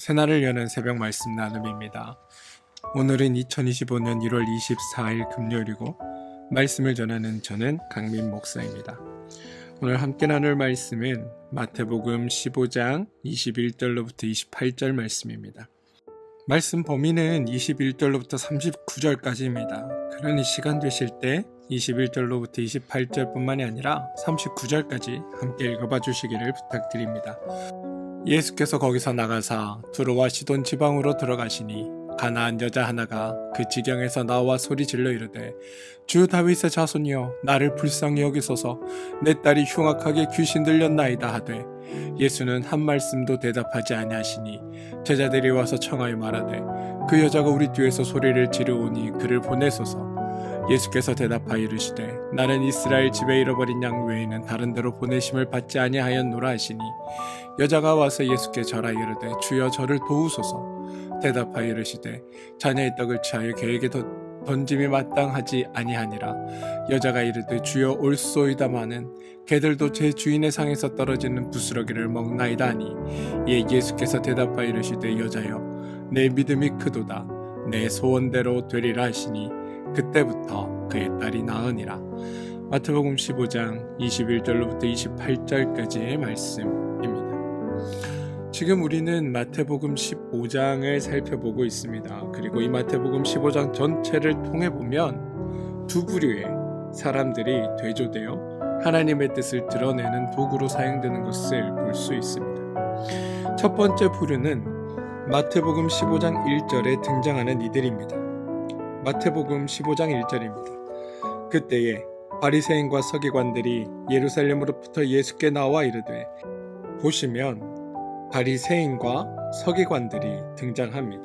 새날을 여는 새벽 말씀 나눔입니다. 오늘은 2025년 1월 24일 금요일이고 말씀을 전하는 저는 강민 목사입니다. 오늘 함께 나눌 말씀은 마태복음 15장 21절로부터 28절 말씀입니다. 말씀 범위는 21절로부터 39절까지입니다. 그러니 시간 되실 때 21절로부터 28절뿐만이 아니라 39절까지 함께 읽어봐 주시기를 부탁드립니다. 예수께서 거기서 나가사 두로와 시돈 지방으로 들어가시니 가나안 여자 하나가 그 지경에서 나와 소리질러 이르되 주 다윗의 자손이여 나를 불쌍히 여기소서 내 딸이 흉악하게 귀신 들렸나이다 하되 예수는 한 말씀도 대답하지 아니하시니 제자들이 와서 청하여 말하되 그 여자가 우리 뒤에서 소리를 지르오니 그를 보내소서. 예수께서 대답하여 이르시되 나는 이스라엘 집에 잃어버린 양 외에는 다른 데로 보내심을 받지 아니하였노라 하시니 여자가 와서 예수께 절하 이르되 주여 저를 도우소서. 대답하여 이르시되 자녀의 떡을 취하여 개에게 던짐이 마땅하지 아니하니라. 여자가 이르되 주여 올소이다마는 개들도 제 주인의 상에서 떨어지는 부스러기를 먹나이다 하니 이에 예수께서 대답하여 이르시되 여자여 내 믿음이 크도다 내 소원대로 되리라 하시니 그때부터 그의 딸이 나으니라. 마태복음 15장 21절로부터 28절까지의 말씀입니다. 지금 우리는 마태복음 15장을 살펴보고 있습니다. 그리고 이 마태복음 15장 전체를 통해 보면 두 부류의 사람들이 대조되어 하나님의 뜻을 드러내는 도구로 사용되는 것을 볼 수 있습니다. 첫 번째 부류는 마태복음 15장 1절에 등장하는 이들입니다. 마태복음 15장 1절입니다. 그때에 바리새인과 서기관들이 예루살렘으로부터 예수께 나와 이르되 보시면 바리새인과 서기관들이 등장합니다.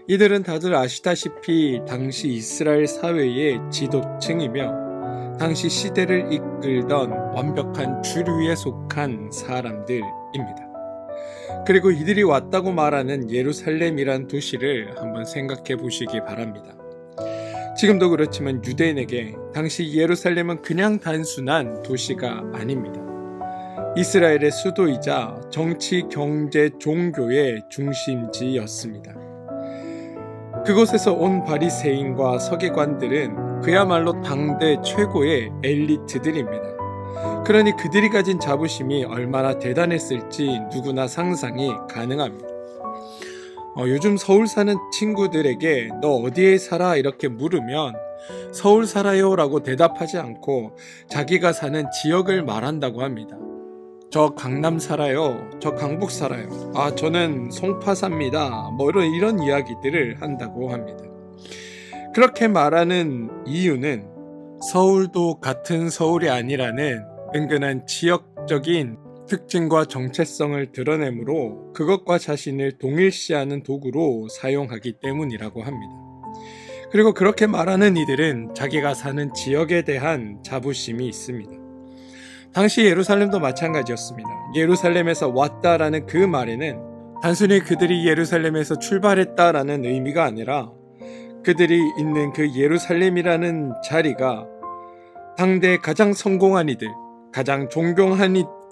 이들은 다들 아시다시피 당시 이스라엘 사회의 지도층이며 당시 시대를 이끌던 완벽한 주류에 속한 사람들입니다. 그리고 이들이 왔다고 말하는 예루살렘이란 도시를 한번 생각해 보시기 바랍니다. 지금도 그렇지만 유대인에게 당시 예루살렘은 그냥 단순한 도시가 아닙니다. 이스라엘의 수도이자 정치, 경제, 종교의 중심지였습니다. 그곳에서 온 바리새인과 서기관들은 그야말로 당대 최고의 엘리트들입니다. 그러니 그들이 가진 자부심이 얼마나 대단했을지 누구나 상상이 가능합니다. 요즘 서울 사는 친구들에게 너 어디에 살아? 이렇게 물으면 서울 살아요 라고 대답하지 않고 자기가 사는 지역을 말한다고 합니다. 저 강남 살아요. 저 강북 살아요. 저는 송파 삽니다. 이런 이야기들을 한다고 합니다. 그렇게 말하는 이유는 서울도 같은 서울이 아니라는 은근한 지역적인 특징과 정체성을 드러내므로 그것과 자신을 동일시하는 도구로 사용하기 때문이라고 합니다. 그리고 그렇게 말하는 이들은 자기가 사는 지역에 대한 자부심이 있습니다. 당시 예루살렘도 마찬가지였습니다. 예루살렘에서 왔다라는 그 말에는 단순히 그들이 예루살렘에서 출발했다라는 의미가 아니라 그들이 있는 그 예루살렘이라는 자리가 당대 가장 성공한 이들, 가장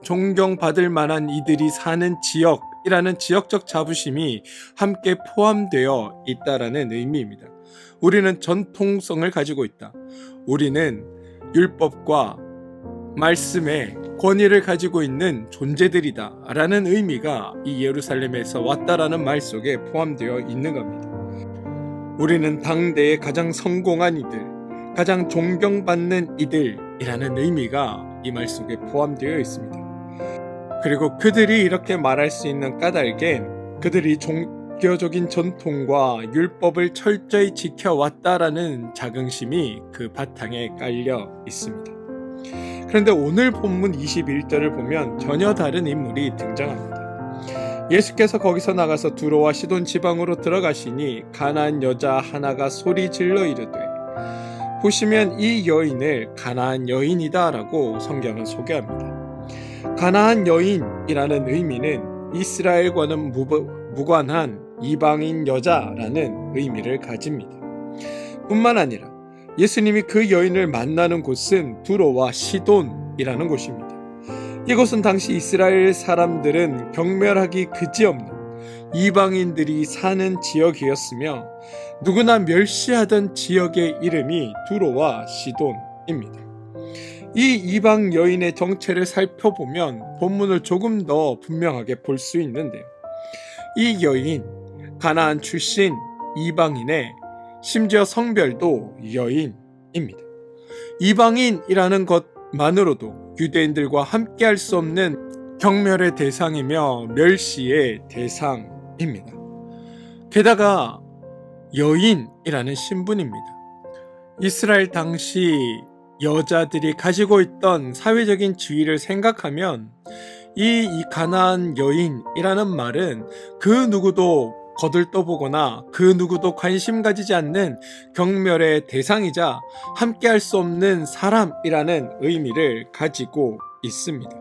존경받을 만한 이들이 사는 지역이라는 지역적 자부심이 함께 포함되어 있다라는 의미입니다. 우리는 전통성을 가지고 있다. 우리는 율법과 말씀의 권위를 가지고 있는 존재들이다 라는 의미가 이 예루살렘에서 왔다라는 말 속에 포함되어 있는 겁니다. 우리는 당대의 가장 성공한 이들, 가장 존경받는 이들이라는 의미가 이 말 속에 포함되어 있습니다. 그리고 그들이 이렇게 말할 수 있는 까닭엔 그들이 종교적인 전통과 율법을 철저히 지켜왔다라는 자긍심이 그 바탕에 깔려 있습니다. 그런데 오늘 본문 21절을 보면 전혀 다른 인물이 등장합니다. 예수께서 거기서 나가서 두로와 시돈 지방으로 들어가시니 가나안 여자 하나가 소리 질러 이르되 보시면 이 여인을 가나안 여인이다 라고 성경은 소개합니다. 가나안 여인이라는 의미는 이스라엘과는 무관한 이방인 여자라는 의미를 가집니다. 뿐만 아니라 예수님이 그 여인을 만나는 곳은 두로와 시돈이라는 곳입니다. 이곳은 당시 이스라엘 사람들은 경멸하기 그지없는 이방인들이 사는 지역이었으며 누구나 멸시하던 지역의 이름이 두로와 시돈입니다. 이 이방 여인의 정체를 살펴보면 본문을 조금 더 분명하게 볼 수 있는데요. 이 여인, 가나안 출신 이방인의 심지어 성별도 여인입니다. 이방인이라는 것만으로도 유대인들과 함께할 수 없는 경멸의 대상이며 멸시의 대상입니다. 게다가 여인이라는 신분입니다. 이스라엘 당시 여자들이 가지고 있던 사회적인 지위를 생각하면 이 가나안 여인이라는 말은 그 누구도 거들떠보거나 그 누구도 관심 가지지 않는 경멸의 대상이자 함께할 수 없는 사람이라는 의미를 가지고 있습니다.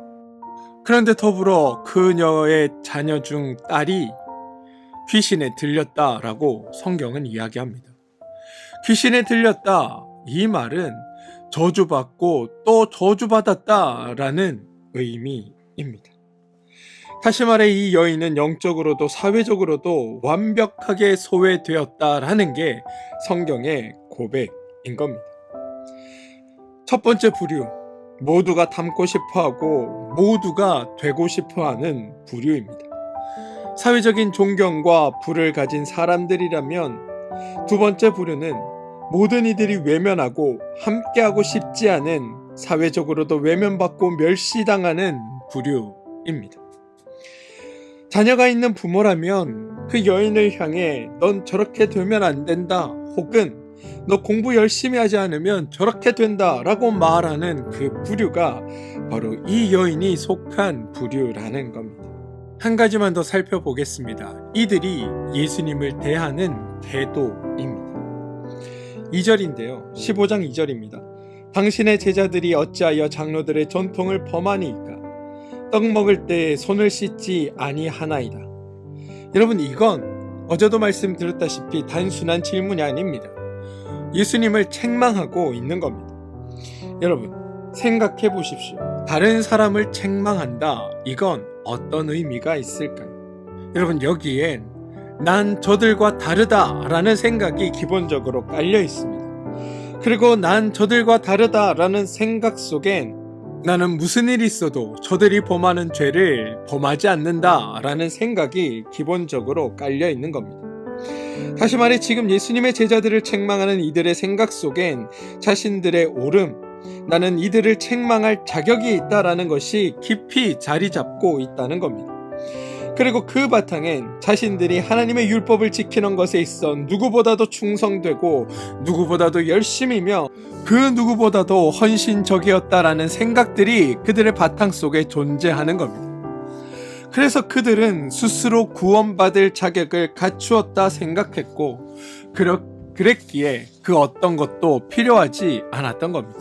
그런데 더불어 그녀의 자녀 중 딸이 귀신에 들렸다라고 성경은 이야기합니다. 귀신에 들렸다, 이 말은 저주받고 또 저주받았다라는 의미입니다. 다시 말해 이 여인은 영적으로도 사회적으로도 완벽하게 소외되었다라는 게 성경의 고백인 겁니다. 첫 번째 부류, 모두가 닮고 싶어하고 모두가 되고 싶어하는 부류입니다. 사회적인 존경과 부를 가진 사람들이라면 두 번째 부류는 모든 이들이 외면하고 함께하고 싶지 않은, 사회적으로도 외면받고 멸시당하는 부류입니다. 자녀가 있는 부모라면 그 여인을 향해 넌 저렇게 되면 안 된다, 혹은 너 공부 열심히 하지 않으면 저렇게 된다 라고 말하는 그 부류가 바로 이 여인이 속한 부류라는 겁니다. 한 가지만 더 살펴보겠습니다. 이들이 예수님을 대하는 태도입니다. 2절인데요. 15장 2절입니다. 당신의 제자들이 어찌하여 장로들의 전통을 범하니까 떡 먹을 때 손을 씻지 아니하나이다. 여러분, 이건 어제도 말씀드렸다시피 단순한 질문이 아닙니다. 예수님을 책망하고 있는 겁니다. 여러분, 생각해 보십시오. 다른 사람을 책망한다, 이건 어떤 의미가 있을까요? 여러분, 여기엔 난 저들과 다르다라는 생각이 기본적으로 깔려 있습니다. 그리고 난 저들과 다르다라는 생각 속엔 나는 무슨 일이 있어도 저들이 범하는 죄를 범하지 않는다라는 생각이 기본적으로 깔려 있는 겁니다. 다시 말해 지금 예수님의 제자들을 책망하는 이들의 생각 속엔 자신들의 옳음, 나는 이들을 책망할 자격이 있다라는 것이 깊이 자리 잡고 있다는 겁니다. 그리고 그 바탕엔 자신들이 하나님의 율법을 지키는 것에 있어 누구보다도 충성되고 누구보다도 열심이며 그 누구보다도 헌신적이었다라는 생각들이 그들의 바탕 속에 존재하는 겁니다. 그래서 그들은 스스로 구원받을 자격을 갖추었다 생각했고 그랬기에 그 어떤 것도 필요하지 않았던 겁니다.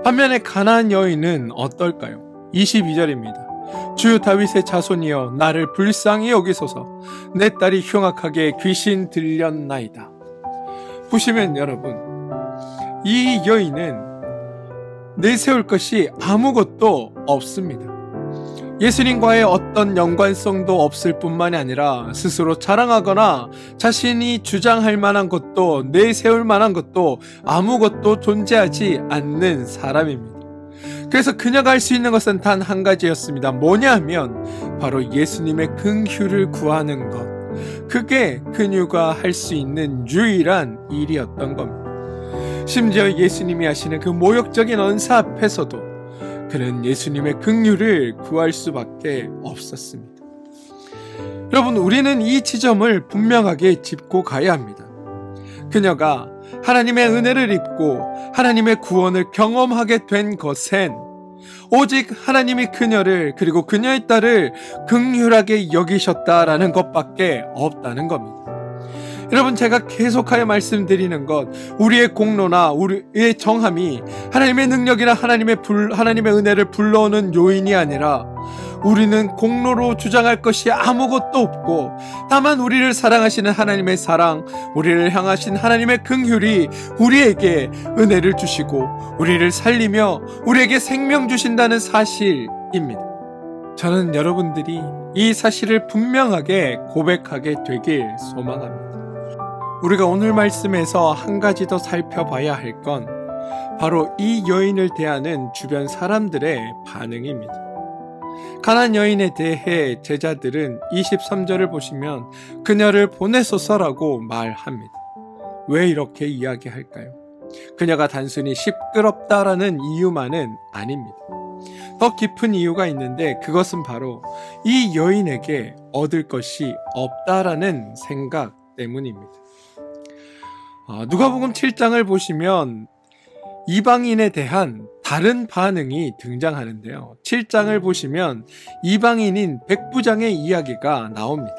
반면에 가나안 여인은 어떨까요? 22절입니다. 주 다윗의 자손이여 나를 불쌍히 여기소서, 내 딸이 흉악하게 귀신 들렸나이다. 보시면 여러분, 이 여인은 내세울 것이 아무것도 없습니다. 예수님과의 어떤 연관성도 없을 뿐만이 아니라 스스로 자랑하거나 자신이 주장할 만한 것도 내세울 만한 것도 아무것도 존재하지 않는 사람입니다. 그래서 그녀가 할 수 있는 것은 단 한 가지였습니다. 뭐냐 하면 바로 예수님의 긍휼을 구하는 것. 그게 그녀가 할 수 있는 유일한 일이었던 겁니다. 심지어 예수님이 하시는 그 모욕적인 언사 앞에서도 그는 예수님의 긍휼을 구할 수밖에 없었습니다. 여러분, 우리는 이 지점을 분명하게 짚고 가야 합니다. 그녀가 하나님의 은혜를 입고 하나님의 구원을 경험하게 된 것엔 오직 하나님이 그녀를 그리고 그녀의 딸을 긍휼하게 여기셨다라는 것밖에 없다는 겁니다. 여러분, 제가 계속하여 말씀드리는 것, 우리의 공로나 우리의 정함이 하나님의 능력이나 하나님의 은혜를 불러오는 요인이 아니라 우리는 공로로 주장할 것이 아무것도 없고 다만 우리를 사랑하시는 하나님의 사랑, 우리를 향하신 하나님의 긍휼이 우리에게 은혜를 주시고 우리를 살리며 우리에게 생명 주신다는 사실입니다. 저는 여러분들이 이 사실을 분명하게 고백하게 되길 소망합니다. 우리가 오늘 말씀에서 한 가지 더 살펴봐야 할 건 바로 이 여인을 대하는 주변 사람들의 반응입니다. 가나안 여인에 대해 제자들은 23절을 보시면 그녀를 보내소서라고 말합니다. 왜 이렇게 이야기할까요? 그녀가 단순히 시끄럽다라는 이유만은 아닙니다. 더 깊은 이유가 있는데 그것은 바로 이 여인에게 얻을 것이 없다라는 생각 때문입니다. 누가복음 7장을 보시면 이방인에 대한 다른 반응이 등장하는데요. 7장을 보시면 이방인인 백부장의 이야기가 나옵니다.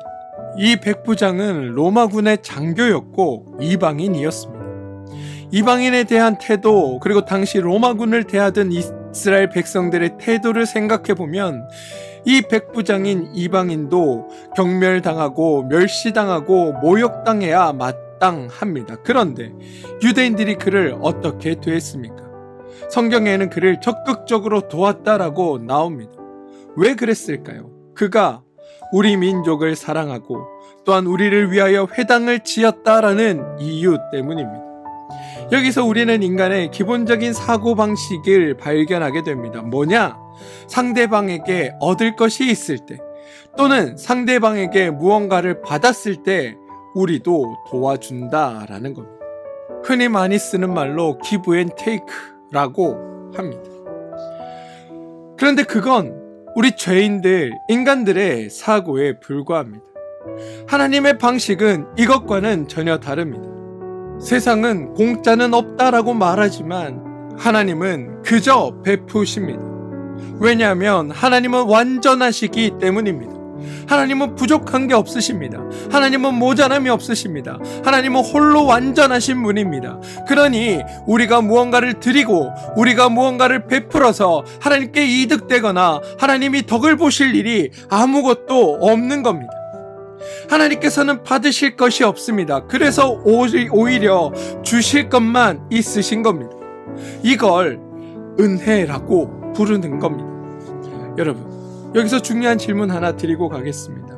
이 백부장은 로마군의 장교였고 이방인이었습니다. 이방인에 대한 태도, 그리고 당시 로마군을 대하던 이스라엘 백성들의 태도를 생각해보면 이 백부장인 이방인도 경멸당하고 멸시당하고 모욕당해야 마땅합니다. 그런데 유대인들이 그를 어떻게 대했습니까? 성경에는 그를 적극적으로 도왔다라고 나옵니다. 왜 그랬을까요? 그가 우리 민족을 사랑하고 또한 우리를 위하여 회당을 지었다라는 이유 때문입니다. 여기서 우리는 인간의 기본적인 사고방식을 발견하게 됩니다. 뭐냐? 상대방에게 얻을 것이 있을 때 또는 상대방에게 무언가를 받았을 때 우리도 도와준다라는 겁니다. 흔히 많이 쓰는 말로 give and take라고 합니다. 그런데 그건 우리 죄인들, 인간들의 사고에 불과합니다. 하나님의 방식은 이것과는 전혀 다릅니다. 세상은 공짜는 없다라고 말하지만 하나님은 그저 베푸십니다. 왜냐하면 하나님은 완전하시기 때문입니다. 하나님은 부족한 게 없으십니다. 하나님은 모자람이 없으십니다. 하나님은 홀로 완전하신 분입니다. 그러니 우리가 무언가를 드리고 우리가 무언가를 베풀어서 하나님께 이득되거나 하나님이 덕을 보실 일이 아무것도 없는 겁니다. 하나님께서는 받으실 것이 없습니다. 그래서 오히려 주실 것만 있으신 겁니다. 이걸 은혜라고 부르는 겁니다. 여러분, 여기서 중요한 질문 하나 드리고 가겠습니다.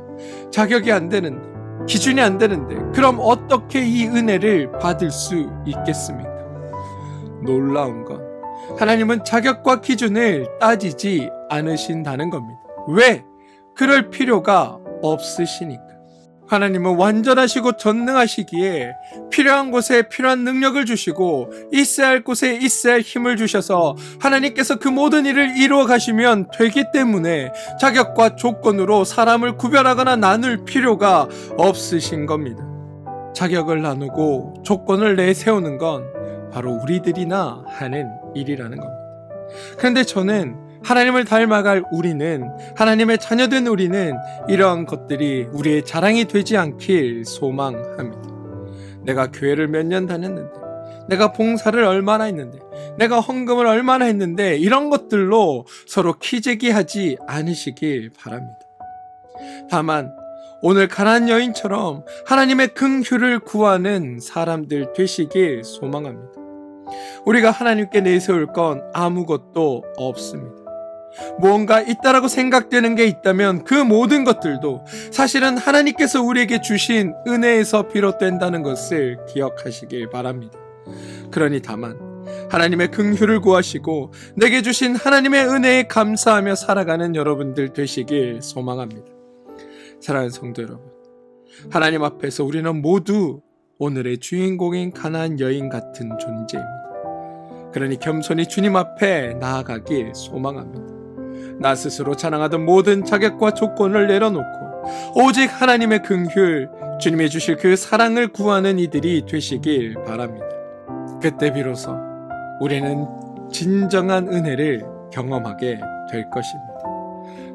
자격이 안 되는데, 기준이 안 되는데 그럼 어떻게 이 은혜를 받을 수 있겠습니까? 놀라운 건 하나님은 자격과 기준을 따지지 않으신다는 겁니다. 왜? 그럴 필요가 없으시니까. 하나님은 완전하시고 전능하시기에 필요한 곳에 필요한 능력을 주시고 있어야 할 곳에 있어야 할 힘을 주셔서 하나님께서 그 모든 일을 이루어 가시면 되기 때문에 자격과 조건으로 사람을 구별하거나 나눌 필요가 없으신 겁니다. 자격을 나누고 조건을 내세우는 건 바로 우리들이나 하는 일이라는 겁니다. 그런데 저는 하나님을 닮아갈 우리는, 하나님의 자녀된 우리는 이러한 것들이 우리의 자랑이 되지 않길 소망합니다. 내가 교회를 몇 년 다녔는데, 내가 봉사를 얼마나 했는데, 내가 헌금을 얼마나 했는데, 이런 것들로 서로 키재기하지 않으시길 바랍니다. 다만 오늘 가나안 여인처럼 하나님의 긍휼을 구하는 사람들 되시길 소망합니다. 우리가 하나님께 내세울 건 아무것도 없습니다. 무언가 있다라고 생각되는 게 있다면 그 모든 것들도 사실은 하나님께서 우리에게 주신 은혜에서 비롯된다는 것을 기억하시길 바랍니다. 그러니 다만 하나님의 긍휼을 구하시고 내게 주신 하나님의 은혜에 감사하며 살아가는 여러분들 되시길 소망합니다. 사랑하는 성도 여러분, 하나님 앞에서 우리는 모두 오늘의 주인공인 가나안 여인 같은 존재입니다. 그러니 겸손히 주님 앞에 나아가길 소망합니다. 나 스스로 자랑하던 모든 자격과 조건을 내려놓고 오직 하나님의 긍휼, 주님이 주실 그 사랑을 구하는 이들이 되시길 바랍니다. 그때 비로소 우리는 진정한 은혜를 경험하게 될 것입니다.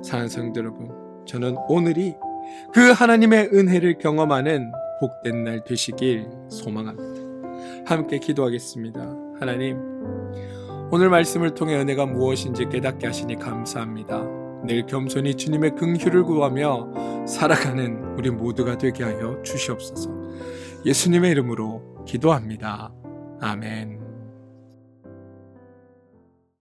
사랑하는 성도 여러분, 저는 오늘이 그 하나님의 은혜를 경험하는 복된 날 되시길 소망합니다. 함께 기도하겠습니다. 하나님, 오늘 말씀을 통해 은혜가 무엇인지 깨닫게 하시니 감사합니다. 늘 겸손히 주님의 긍휼을 구하며 살아가는 우리 모두가 되게 하여 주시옵소서. 예수님의 이름으로 기도합니다. 아멘.